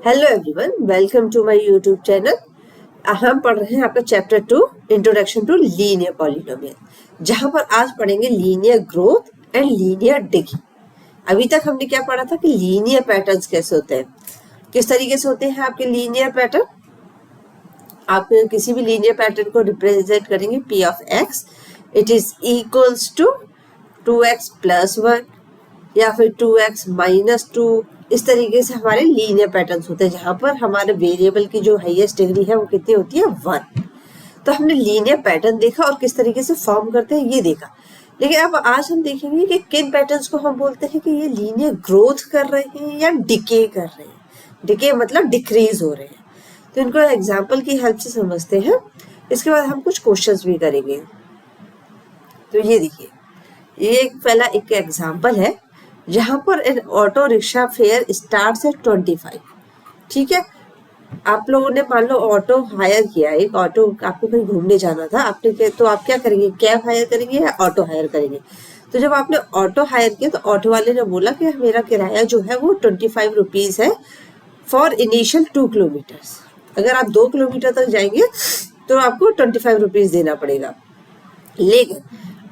Hello everyone, welcome to my YouTube channel. हम पढ़ रहे हैं आपका chapter 2 introduction to linear polynomial, जहां पर आज पढ़ेंगे linear growth and linear decay. अभी तक हमने क्या पढ़ा था कि लीनियर पैटर्न्स कैसे होते हैं, किस तरीके से होते हैं आपके लीनियर पैटर्न। आप किसी भी लीनियर पैटर्न को रिप्रेजेंट करेंगे p of x, it is equals to 2x plus 1 या फिर 2x माइनस 2। इस तरीके से हमारे लीनियर पैटर्न्स होते हैं जहां पर हमारे वेरिएबल की जो हाईएस्ट डिग्री है वो कितनी होती है 1। तो हमने लीनियर पैटर्न देखा और किस तरीके से फॉर्म करते हैं ये देखा। लेकिन अब आज हम देखेंगे कि किन पैटर्न्स को हम बोलते हैं कि ये लीनियर ग्रोथ कर रहे हैं या डिके कर रहे हैं। डिके मतलब डिक्रीज हो रहे हैं। तो इनको एग्जाम्पल की हेल्प से समझते हैं। इसके बाद हम कुछ क्वेश्चंस भी करेंगे। तो ये देखिए, ये पहला एक एग्जाम्पल है जहां पर एक auto rickshaw fair starts at 25। ठीक है, आप लोगों ने मान लो ऑटो हायर किया, एक ऑटो आपको कहीं घूमने जाना था आपने, तो आप क्या करेंगे, कैब हायर करेंगे या ऑटो हायर करेंगे। तो जब आपने ऑटो हायर किया तो ऑटो वाले ने बोला कि मेरा किराया जो है वो 25 रुपीज है फॉर इनिशियल 2 किलोमीटर्स। अगर आप 2 किलोमीटर तक जाएंगे तो आपको 25 रुपीज देना पड़ेगा। लेकिन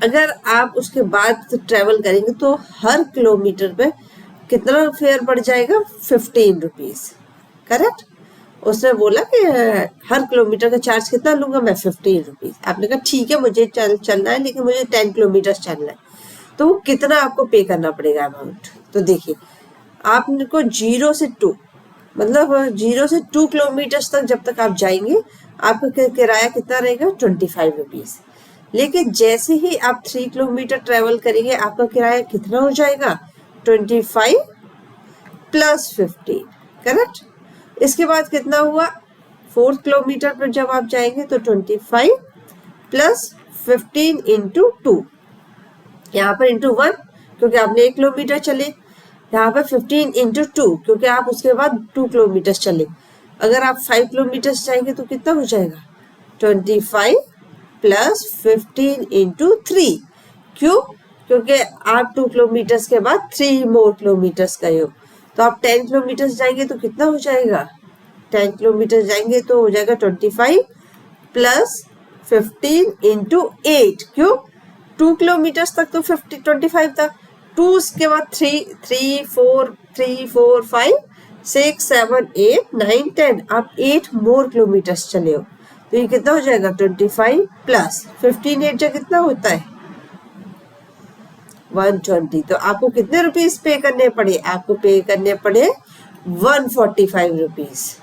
अगर आप उसके बाद ट्रेवल करेंगे तो हर किलोमीटर पे कितना फेयर बढ़ जाएगा, 15 रुपीज। करेक्ट। उसने बोला कि हर किलोमीटर का चार्ज कितना लूंगा मैं, 15 रुपीज। आपने कहा ठीक है, मुझे चलना है लेकिन मुझे 10 किलोमीटर चलना है, तो वो कितना आपको पे करना पड़ेगा अमाउंट। तो देखिए, आपको 0 से 2 मतलब 0 से 2 किलोमीटर तक जब तक आप जाएंगे आपका किराया कितना रहेगा, 25 रुपीज। लेकिन जैसे ही आप 3 किलोमीटर ट्रेवल करेंगे आपका किराया कितना हो जाएगा, 25 प्लस 15। करेक्ट। इसके बाद कितना हुआ, 4 किलोमीटर पर जब आप जाएंगे तो 25 प्लस 15 इंटू 2, यहाँ पर इंटू 1 क्योंकि आपने 1 किलोमीटर चले, यहाँ पर 15 इंटू 2 क्योंकि आप उसके बाद 2 किलोमीटर चले। अगर आप 5 किलोमीटर जाएंगे तो कितना हो जाएगा, 25 प्लस 15 इंटू 3। क्यों, क्योंकि आप 2 किलोमीटर के बाद 3 मोर किलोमीटर गए हो। तो आप 10 किलोमीटर जाएंगे तो कितना हो जाएगा, 10 किलोमीटर जाएंगे तो हो जाएगा 25 प्लस 15 इंटू 8। क्यों, 2 किलोमीटर तक तो 25 था, 2 के बाद 3 4 5 6 7 8 9 10, आप 8 मोर किलोमीटर चले हो। तो ये कितना हो जाएगा, 25 प्लस 15 8 जो कितना होता है 120। तो आपको कितने रुपीज पे करने पड़े, आपको पे करने पड़े 145 रुपीज।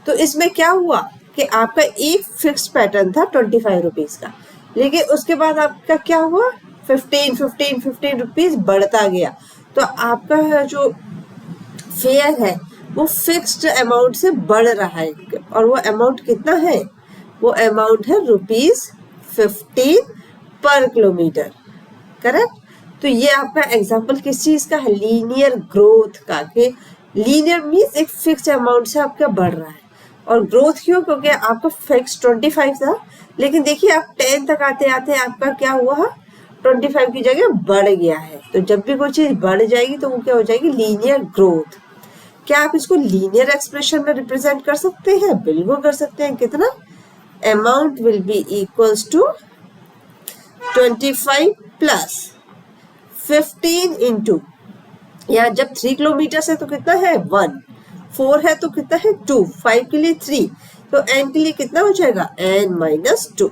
तो इसमें क्या हुआ कि आपका एक फिक्स पैटर्न था 25 रुपीज का, लेकिन उसके बाद आपका क्या हुआ, 15 रुपीज बढ़ता गया। तो आपका जो फेयर है वो फिक्स्ड अमाउंट से बढ़ रहा है, और वो अमाउंट कितना है, वो अमाउंट है ₹15 पर किलोमीटर। करेक्ट। तो ये आपका एग्जांपल किस चीज का है, लीनियर ग्रोथ का। कि लीनियर मीन्स एक फिक्स अमाउंट से आपका बढ़ रहा है। और ग्रोथ क्यों, क्योंकि आपका फिक्स 25 था, लेकिन देखिए आप 10 तक आते आते आपका क्या हुआ, 25 की जगह बढ़ गया है। तो जब भी कोई चीज बढ़ जाएगी तो वो क्या हो जाएगी, लीनियर ग्रोथ। क्या आप इसको लीनियर एक्सप्रेशन में रिप्रेजेंट कर सकते हैं, बिल्कुल कर सकते हैं। कितना, amount will be equals to 25 plus 15 into, यहाँ जब 3 किलोमीटर है तो कितना है 1, 4 है तो कितना है 2, 5 के लिए 3, तो n के लिए कितना हो जाएगा n माइनस 2।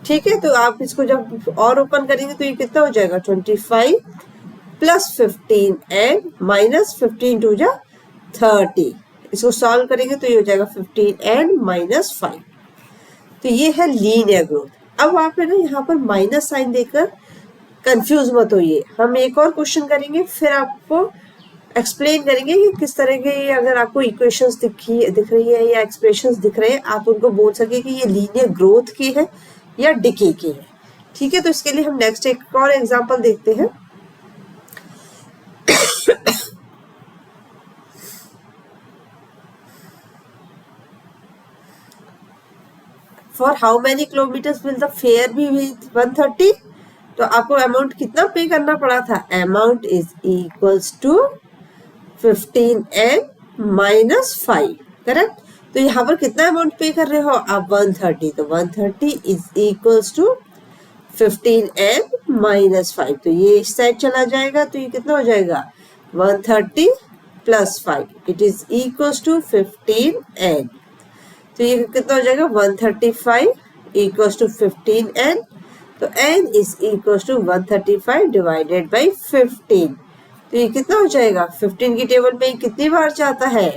ठीक है, तो आप इसको जब और ओपन करेंगे तो ये कितना हो जाएगा 25 प्लस 15 n माइनस 15 टू जा 30। इसको सॉल्व करेंगे तो ये हो जाएगा 15n माइनस 5। तो ये है लीनियर ग्रोथ। अब आप है ना यहाँ पर माइनस साइन देकर कंफ्यूज मत होइए, हम एक और क्वेश्चन करेंगे फिर आपको एक्सप्लेन करेंगे कि किस तरह के, अगर आपको इक्वेशंस दिख रही है या एक्सप्रेशंस दिख रहे हैं, आप उनको बोल सके कि ये लीनियर ग्रोथ की है या डिके की है। ठीक है, तो इसके लिए हम नेक्स्ट एक और एग्जाम्पल देखते हैं। For how many kilometres will the fare be with 130। तो आपको अमाउंट कितना पे करना पड़ा था, amount is equals to 15n -5, correct. तो यहाँ पर कितना अमाउंट पे कर रहे हो आप 130, तो 130 इज इक्वल्स टू 15n -5, तो ये इस साइड चला जाएगा, तो ये कितना हो जाएगा 130 + 5, it is equals to 15n, तो ये कितना हो जाएगा 135 इक्वल्स टू 15n, तो n is equals to 135 divided by 15, तो ये कितना हो जाएगा 15 की टेबल में कितनी बार जाता है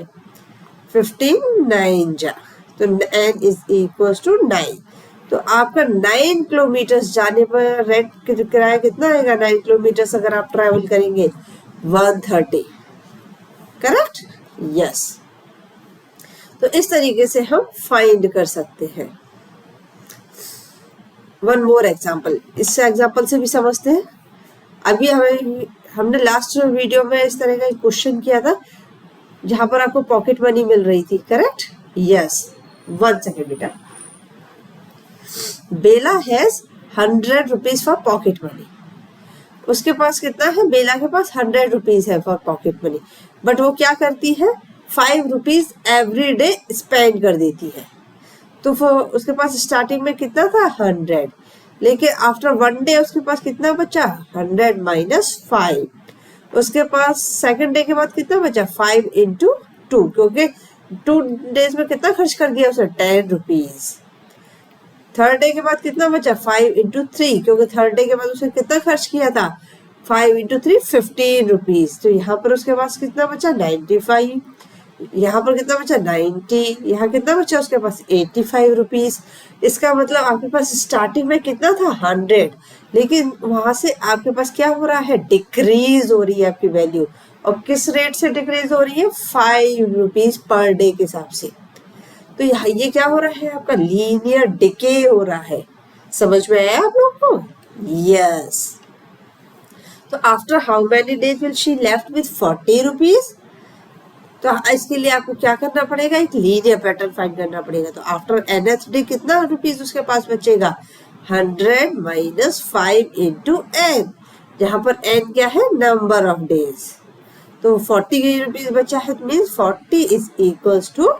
15 9 जा, तो n इज इक्वल्स टू 9, तो आपका 9 किलोमीटर जाने पर रेंट किराया कितना आएगा 9 किलोमीटर अगर आप ट्रैवल करेंगे 130, करेक्ट, यस। तो इस तरीके से हम फाइंड कर सकते हैं। वन मोर एग्जाम्पल, इस एग्जाम्पल से भी समझते हैं। अभी हमने लास्ट वीडियो में इस तरह का एक क्वेश्चन किया था जहां पर आपको पॉकेट मनी मिल रही थी, करेक्ट, यस। 1 सेकेंड बेटा। Bela has 100 rupees for pocket money, उसके पास कितना है, बेला के पास 100 रुपीज है फॉर पॉकेट मनी, बट वो क्या करती है 5 रुपीज एवरी डे स्पेंड कर देती है, तो उसके पास स्टार्टिंग में कितना था 100, लेकिन आफ्टर 1 डे उसके पास कितना बचा 100 -5, उसके पास सेकंड डे के बाद कितना बचा 5 × 2, क्योंकि 2 डेज में कितना खर्च कर दिया उसने 10 रुपीज, थर्ड डे के बाद कितना बचा 5 × 3, क्योंकि थर्ड डे के बाद उसने कितना खर्च किया था 5 × 3 15 रुपीज, तो यहाँ पर उसके पास कितना बचा 95, यहाँ पर कितना बचा 90, यहाँ कितना बचा उसके पास 85 रुपीज। इसका मतलब आपके पास स्टार्टिंग में कितना था 100, लेकिन वहां से आपके पास क्या हो रहा है डिक्रीज हो रही है आपकी वैल्यू, और किस रेट से डिक्रीज हो रही है 5 रुपीज पर डे के हिसाब से। तो यहाँ ये क्या हो रहा है आपका लीनियर डिके हो रहा है, समझ में आया आप लोग को, यस। तो after how many days will she left with 40 rupees, तो इसके लिए आपको क्या करना पड़ेगा एक लीनियर पैटर्न फाइंड करना पड़ेगा। तो आफ्टर nth डे कितना रुपीज उसके पास बचेगा 100 -5 × n, जहां पर n क्या है नंबर ऑफ डेज, तो 40 रुपीज बचा है, means 40 is equals to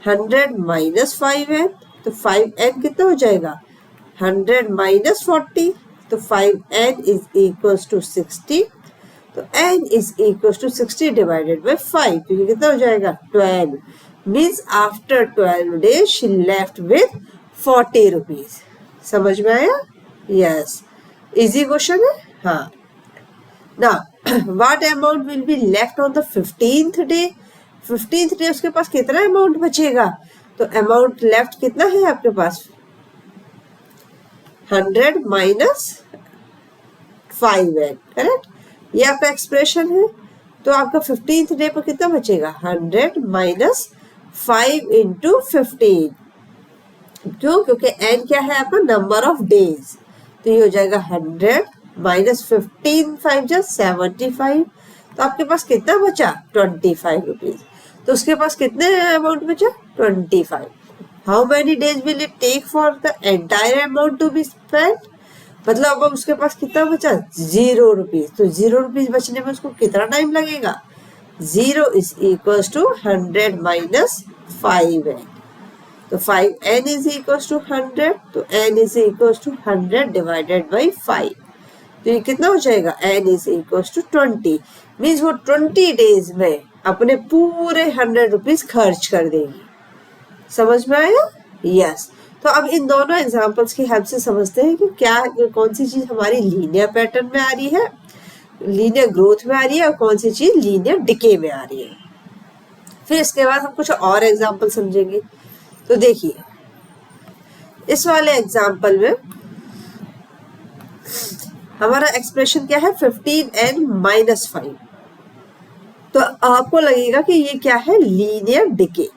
100 -5n, तो 5n कितना हो जाएगा 100 - 40, तो 5n इज इक्वल्स टू 60, तो n is equal to 60 divided by 5, तो ये कितना हो जाएगा 12, means after 12 days she left with 40 rupees. समझ में आया, यस, इजी क्वेश्चन है, हाँ। Now what amount will be left on the 15th day, 15th day उसके पास कितना अमाउंट बचेगा, तो अमाउंट लेफ्ट कितना है आपके पास 100 -5n, करेक्ट, ये आपका एक्सप्रेशन है। तो आपका 15th डे पर कितना बचेगा 100 -5 × 15, क्यों, क्योंकि n क्या है आपका नंबर ऑफ डेज, तो ये हो जाएगा 100 -15 5 जा 75, तो आपके पास कितना बचा 25 रुपीज, तो उसके पास कितने अमाउंट बचा 25। How many days will it take for the entire amount to be spent, मतलब अब उसके पास कितना बचा 0 रुपीज, तो 0 रुपीज बचने में उसको कितना टाइम लगेगा 0 इज इक्वल्स टू 100 -5n, तो 5n इज इक्वल्स टू 100, तो n is equals to 100 divided by 5, तो ये कितना हो जाएगा n is equals to 20, means वो 20 डेज में अपने पूरे 100 रुपीज खर्च कर देगी। समझ में आया, यस। तो अब इन दोनों एग्जांपल्स की हेल्प से समझते हैं कि क्या कौन सी चीज हमारी लीनियर पैटर्न में आ रही है, लीनियर ग्रोथ में आ रही है, और कौन सी चीज लीनियर डिके में आ रही है। फिर इसके बाद हम कुछ और एग्जांपल समझेंगे। तो देखिए इस वाले एग्जांपल में हमारा एक्सप्रेशन क्या है 15n -5, तो आपको लगेगा कि ये क्या है लीनियर डिके,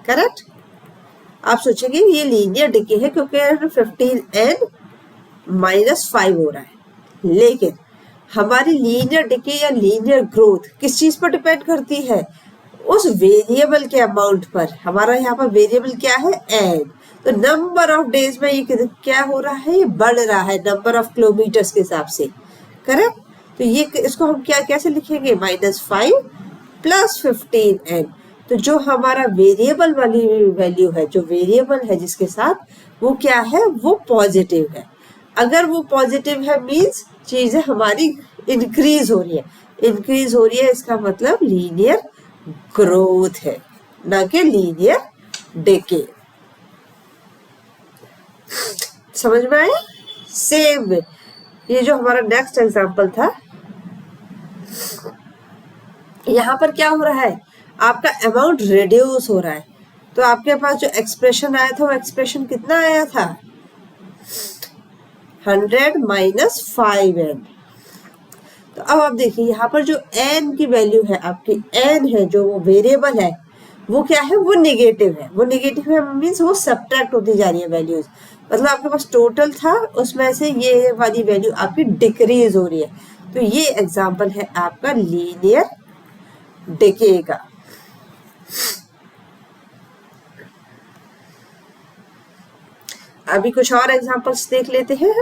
करेक्ट। आप सोचेंगे ये लीनियर डिके है क्योंकि 15n -5 हो रहा है, लेकिन हमारी लीनियर डिके या लीनियर ग्रोथ किस चीज पर डिपेंड करती है, उस वेरिएबल के अमाउंट पर। हमारा यहाँ पर वेरिएबल क्या है n, तो नंबर ऑफ डेज में ये क्या हो रहा है, ये बढ़ रहा है नंबर ऑफ किलोमीटर्स के हिसाब से, करेक्ट। तो ये इसको हम क्या कैसे लिखेंगे -5 + 15n, तो जो हमारा वेरिएबल वाली वैल्यू है, जो वेरिएबल है जिसके साथ, वो क्या है, वो पॉजिटिव है। अगर वो पॉजिटिव है मीन्स चीजें हमारी इंक्रीज हो रही है, इंक्रीज हो रही है इसका मतलब लीनियर ग्रोथ है, ना कि लीनियर डिके। समझ में आया? सेम ये जो हमारा नेक्स्ट एग्जांपल था, यहाँ पर क्या हो रहा है, आपका अमाउंट रिड्यूस हो रहा है। तो आपके पास जो एक्सप्रेशन आया था वो एक्सप्रेशन कितना आया था, 100 माइनस 5n। तो अब आप देखिए यहाँ पर जो n की वैल्यू है आपकी, n है जो वो वेरिएबल है, वो क्या है, वो नेगेटिव है। वो नेगेटिव है मीन्स वो सब्ट्रैक्ट होती जा रही है वैल्यूज, मतलब आपके पास टोटल था उसमें से ये वाली वैल्यू आपकी डिक्रीज हो रही है। तो ये एग्जांपल है आपका लीनियर डिके का। अभी कुछ और एग्जांपल्स देख लेते हैं।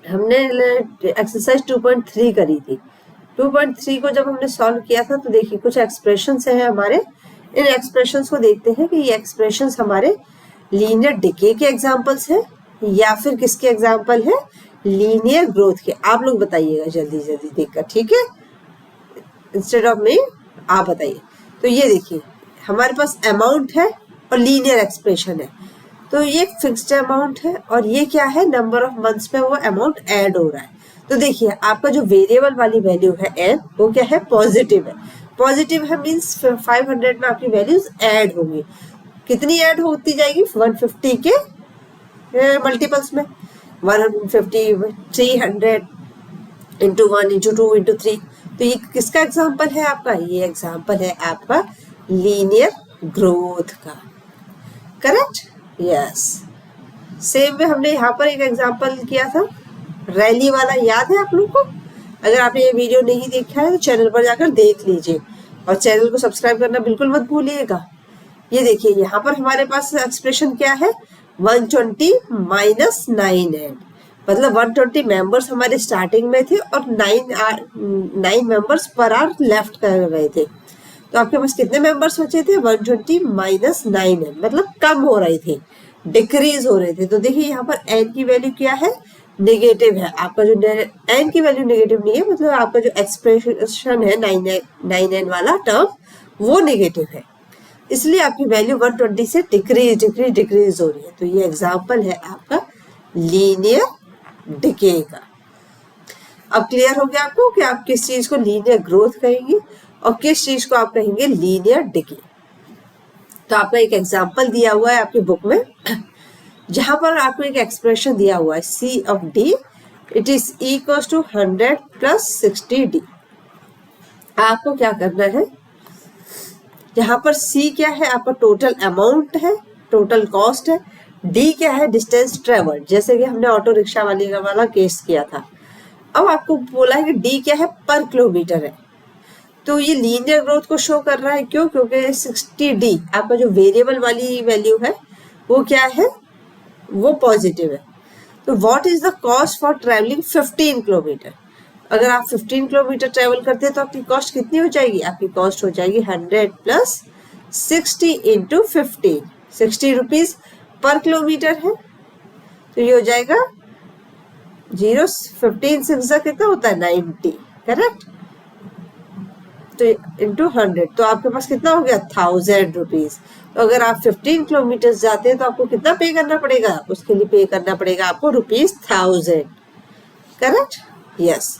हमने एक्सरसाइज 2.3 करी थी। 2.3 को जब हमने सॉल्व किया था तो देखिए कुछ एक्सप्रेशंस हैं हमारे, इन एक्सप्रेशंस को देखते हैं कि ये एक्सप्रेशंस हमारे लीनियर डिके के एग्जांपल्स हैं या फिर किसके एग्जांपल है, लीनियर ग्रोथ के। आप लोग बताइएगा जल्दी जल्दी देखकर, ठीक है, इंस्टेड ऑफ मी आप बताइए। तो ये देखिए हमारे पास अमाउंट है और लीनियर एक्सप्रेशन है, तो ये फिक्स्ड अमाउंट है और ये क्या है, नंबर ऑफ मंथ्स पे वो अमाउंट ऐड हो रहा है। तो देखिए आपका जो वेरिएबल वाली वैल्यू है n, वो क्या है, पॉजिटिव है। पॉजिटिव है मींस 500 में आपकी वैल्यूज ऐड होंगी। कितनी ऐड होती जाएगी, 150 के मल्टीपल्स में, 150, 300 इंटू 1 इंटू 2 इंटू 3। तो ये किसका एग्जाम्पल है आपका, ये एग्जाम्पल है आपका लीनियर ग्रोथ का। Correct, yes. सेम में हमने यहाँ पर एक एग्जाम्पल किया था रैली वाला, याद है आप लोग को? अगर आपने ये वीडियो नहीं देखा है तो चैनल पर जाकर देख लीजिए और चैनल को सब्सक्राइब करना बिल्कुल मत भूलिएगा। ये देखिए यहाँ पर हमारे पास एक्सप्रेशन क्या है, 120 माइनस 9n, मतलब 120 मेंबर्स हमारे स्टार्टिंग में थे और 9 मेंबर्स पर आवर लेफ्ट कर रहे थे। तो आपके पास कितने मेंबर्स बचे थे, 120 माइनस 9n, मतलब कम हो रहे थे, डिक्रीज हो रहे थे। तो देखिए यहाँ पर n की वैल्यू क्या है, नेगेटिव है। आपका जो n की वैल्यू नेगेटिव नहीं है, मतलब आपका जो एक्सप्रेशन है 9n वाला टर्म वो नेगेटिव है, इसलिए आपकी वैल्यू 120 से डिक्रीज हो रही है। तो ये एग्जाम्पल है आपका लीनियर डिके का। अब क्लियर हो गया आपको कि आप किस चीज को लीनियर ग्रोथ कहेंगे और किस चीज को आप कहेंगे लीनियर डिके। तो आपका एक एग्जाम्पल दिया हुआ है आपकी बुक में, जहां पर आपको एक एक्सप्रेशन दिया हुआ है C of D it is equal to 100 plus 60D। आपको क्या करना है, यहाँ पर C क्या है, आपका टोटल अमाउंट है, टोटल कॉस्ट है। D क्या है, डिस्टेंस ट्रेवल्ड, जैसे कि हमने ऑटो रिक्शा वाला केस किया था। अब आपको बोला है कि D क्या है, पर किलोमीटर है। तो ये लीनियर ग्रोथ को शो कर रहा है, क्यों, क्योंकि 60D आपका जो वेरिएबल वाली वैल्यू है वो क्या है, वो पॉजिटिव है। तो what is the cost for travelling 15 kilometre. अगर आप 15 किलोमीटर ट्रेवल करते हैं तो आपकी कॉस्ट कितनी हो जाएगी, आपकी कॉस्ट हो जाएगी 100 plus 60 into 15, 60 rupees per kilometre है। तो ये हो जाएगा 15 6 कितना होता है, 90, करेक्ट। तो इंटू 100, तो आपके पास कितना हो गया, 1000 रुपीज। तो अगर आप 15 किलोमीटर जाते हैं तो आपको कितना पे करना पड़ेगा, उसके लिए पे करना पड़ेगा आपको ₹1000, correct, yes.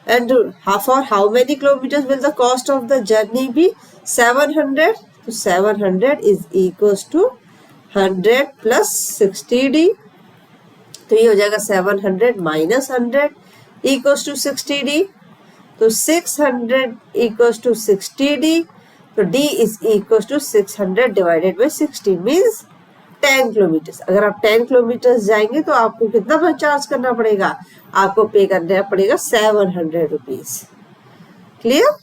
And for how many kilometres will the cost of the journey be, 700। तो 700 is equal to 100 plus 60D। तो ये हो जाएगा 700 माइनस 100 इक्वल टू 60D। तो 600 इक्वल्स टू 60D। तो D is equals to 600 divided by 60 means 10 kilometre. अगर आप 10 kilometre जाएंगे तो आपको कितना चार्ज करना पड़ेगा, आपको पे करना पड़ेगा 700 rupees. Clear.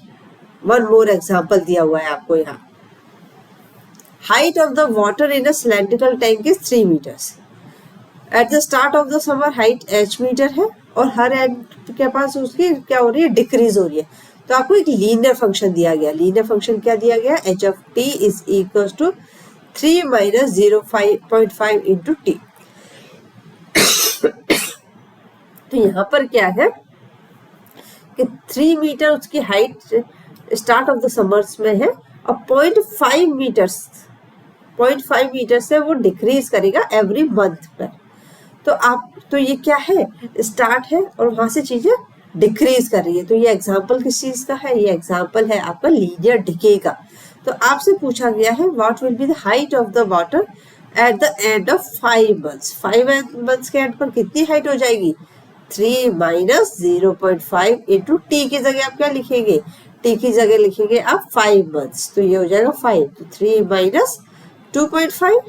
One more example दिया हुआ है आपको यहाँ। Height of the water in a cylindrical tank is 3 metres. At the start of the summer height h metre है और हर एंड के पास उसकी क्या हो रही है, डिक्रीज हो रही है। तो आपको एक लीनियर फंक्शन दिया गया, लीनियर फंक्शन क्या दिया गया, H of T is equal to 3 minus 0.5 into T. तो यहाँ पर क्या है कि 3 मीटर उसकी height start of the summers में है और 0.5 मीटर से वो डिक्रीज करेगा एवरी मंथ पर। तो ये क्या है, स्टार्ट है और वहां से चीजें डिक्रीज कर रही है। तो ये एग्जाम्पल किस चीज का है, ये एग्जाम्पल है आपका लीनियर डिके का। तो आपसे पूछा गया है what will be the height of the water at the end of 5 months. 5 months के एंड पर कितनी हाइट हो जाएगी, 3 माइनस 0.5 इंटू टी की जगह आप क्या लिखेंगे, टी की जगह लिखेंगे आप 5 मंथ्स, तो ये हो जाएगा 5, तो 3 माइनस 2.5,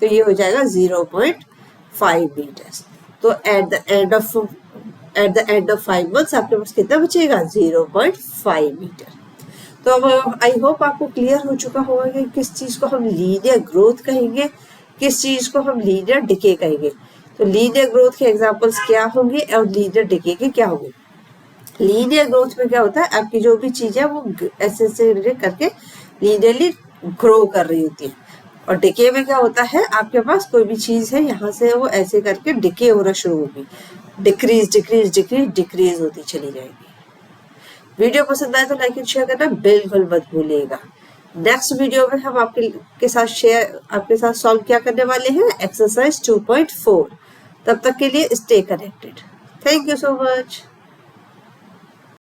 तो ये हो जाएगा 0.5 मीटर्स। तो at the end of 5 months आपके पास कितना बचेगा, 0.5 मीटर। तो अब आई होप आपको क्लियर हो चुका होगा कि किस चीज को हम लीनियर ग्रोथ कहेंगे, किस चीज को हम लीनियर डिके कहेंगे। तो लीनियर ग्रोथ के एग्जांपल्स क्या होंगे और लीनियर डिके के क्या होंगे। लीनियर ग्रोथ में क्या होता है, आपकी जो भी चीज है वो ऐसे करके लीनियरली ग्रो कर रही होती है, और डिके में क्या होता है, आपके पास कोई भी चीज है यहाँ से वो ऐसे करके डिके होना शुरू होगी, डिक्रीज होती चली जाएगी। वीडियो पसंद आए तो लाइक एंड शेयर करना बिल्कुल मत भूलिएगा। नेक्स्ट वीडियो में हम आपके साथ सॉल्व क्या करने वाले हैं, एक्सरसाइज 2.4। तब तक के लिए stay connected. Thank you so much.